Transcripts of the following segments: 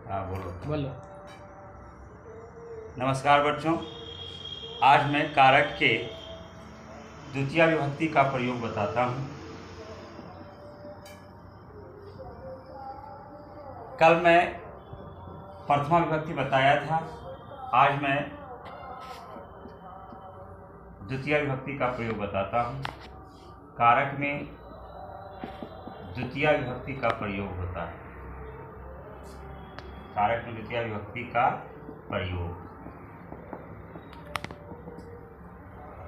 हाँ बोलो। बोलो। नमस्कार बच्चों, आज मैं कारक के द्वितीय विभक्ति का प्रयोग बताता हूँ। कल मैं प्रथमा विभक्ति बताया था, आज मैं द्वितीय विभक्ति का प्रयोग बताता हूँ। कारक में द्वितीय विभक्ति का प्रयोग होता है। कारक में द्वितीय विभक्ति का प्रयोग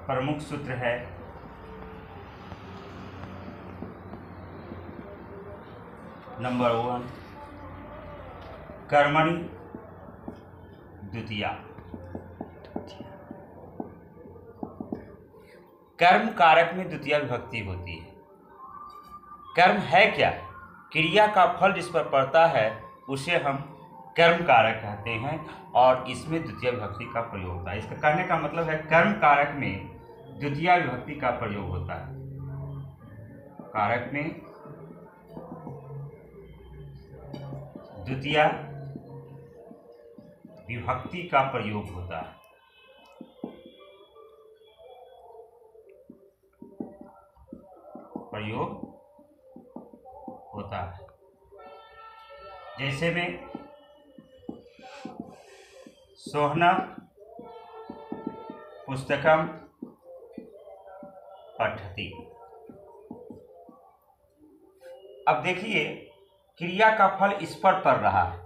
प्रमुख सूत्र है नंबर 1, कर्मणि द्वितीया। कर्म कारक में द्वितीय विभक्ति होती है। कर्म है क्या? क्रिया का फल जिस पर पड़ता है उसे हम कर्म कारक कहते हैं और इसमें द्वितीय विभक्ति का प्रयोग होता है। इसका कहने का मतलब है कर्म कारक में द्वितीय विभक्ति का प्रयोग होता है। कारक में द्वितीय विभक्ति का प्रयोग होता है। प्रयोग होता है। जैसे में सोहना पुस्तकम पठति। अब देखिए, क्रिया का फल इस पर पड़ रहा है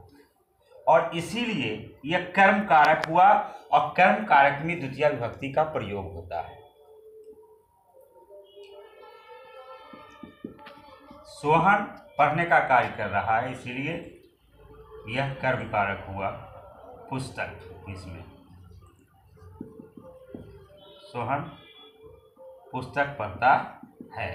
और इसीलिए यह कर्म कारक हुआ और कर्म कारक में द्वितीय विभक्ति का प्रयोग होता है। सोहन पढ़ने का कार्य कर रहा है, इसीलिए यह कर्म कारक हुआ। पुस्तक, इसमें सोहन पुस्तक पढ़ता है।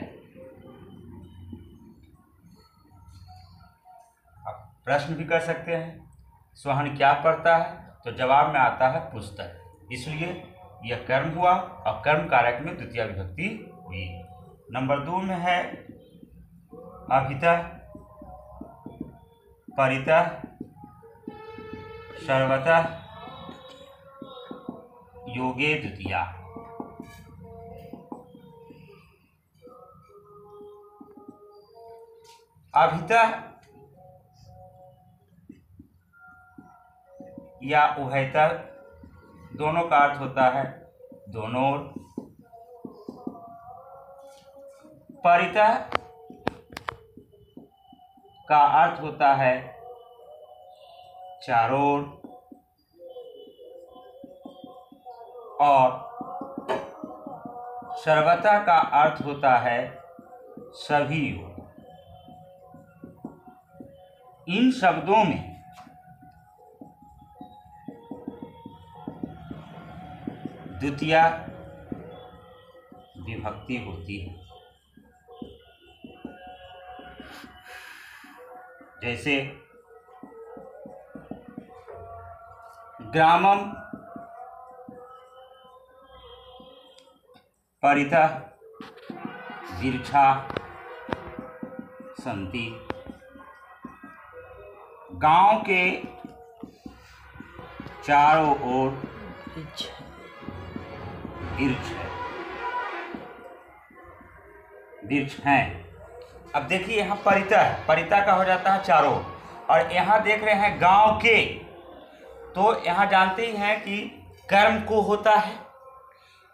अब प्रश्न भी कर सकते हैं, सोहन क्या पढ़ता है? तो जवाब में आता है पुस्तक, इसलिए यह कर्म हुआ और कर्म कारक में द्वितीय विभक्ति हुई। नंबर 2 में है अभितः परितः सर्वतः योगे द्वितीया। अभितः या उभयतः दोनों का अर्थ होता है दोनों ओर। परितः का अर्थ होता है चारों ओर और सर्वथा का अर्थ होता है सभी ओर। इन शब्दों में द्वितीय विभक्ति होती है। जैसे ग्रामम परितः वृक्षा सन्ति। गांव के चारों ओर वृक्ष हैं। अब देखिए, यहाँ परिता है, परिता का हो जाता है चारों, और यहाँ देख रहे हैं गांव के, तो यहाँ जानते ही हैं कि कर्म को होता है,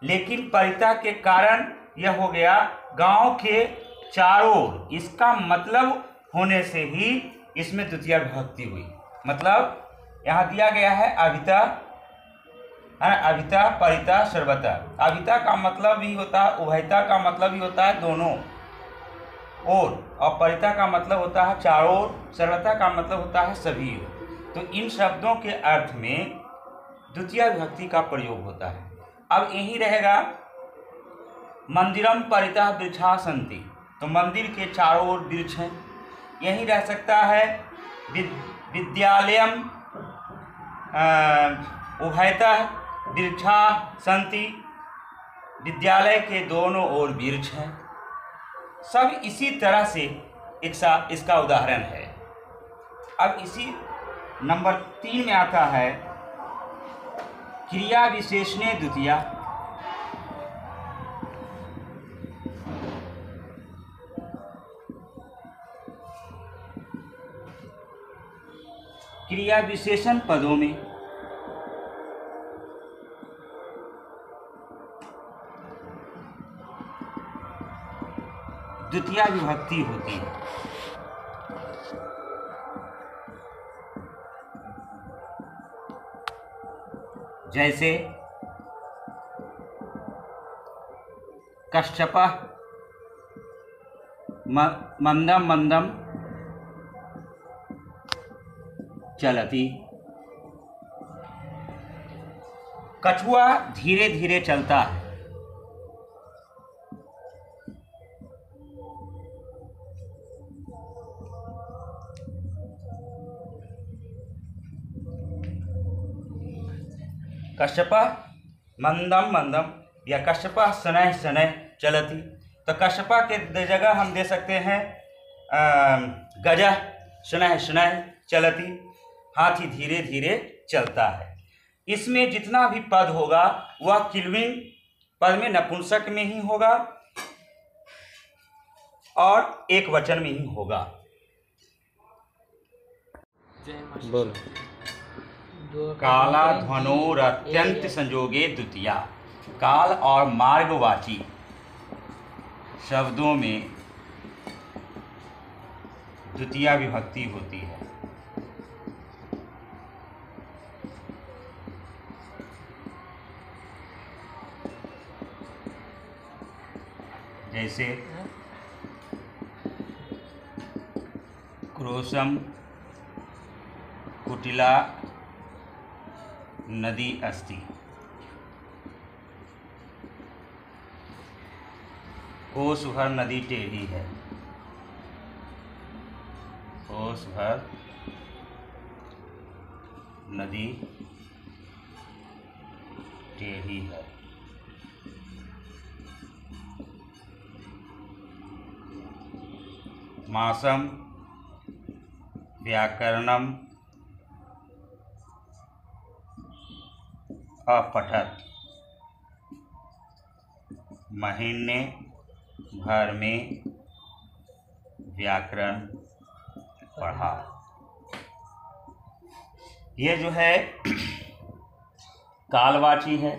लेकिन परिता के कारण यह हो गया गांव के चारों। इसका मतलब होने से ही इसमें द्वितीय विभक्ति हुई। मतलब यहाँ दिया गया है अभिता, अभिता परिता सर्वता। अभिता का मतलब भी होता है, उभयता का मतलब भी होता है दोनों और परिता का मतलब होता है चारों ओर, सर्वता का मतलब होता है सभी ओर। तो इन शब्दों के अर्थ में द्वितीय विभक्ति का प्रयोग होता है। अब यही रहेगा मंदिरम परितः वृक्षा सन्ति, तो मंदिर के चारों ओर वृक्ष हैं। यही रह सकता है विद्यालयम उभयतः वृक्षा सन्ति, विद्यालय के दोनों ओर वृक्ष हैं। सब इसी तरह से इसका उदाहरण है। अब इसी नंबर 3 में आता है क्रिया विशेषणे द्वितीया। क्रिया विशेषण पदों में द्वितीया विभक्ति होती है। जैसे कश्यपः मंदम मंदम चलति। कछुआ धीरे धीरे चलता है। कश्यपः मंदम मंदम या कश्यपः शनैः शनैः चलति। तो कश्यपः के जगह हम दे सकते हैं गजः शनैः शनैः चलति। हाथी धीरे धीरे चलता है। इसमें जितना भी पद होगा वह किल्विंग पद में नपुंसक में ही होगा और एक वचन में ही होगा। बोल। काला ध्वनोरत्यंत संयोगे द्वितीया। काल और मार्गवाची शब्दों में द्वितीया विभक्ति होती है। जैसे क्रोशम कुटिला नदी अस्ति। कोस भर नदी टेढ़ी है। कोस भर नदी टेढ़ी है। मासम व्याकरणम अपठत। महीने भर में व्याकरण पढ़ा। ये जो है कालवाची है।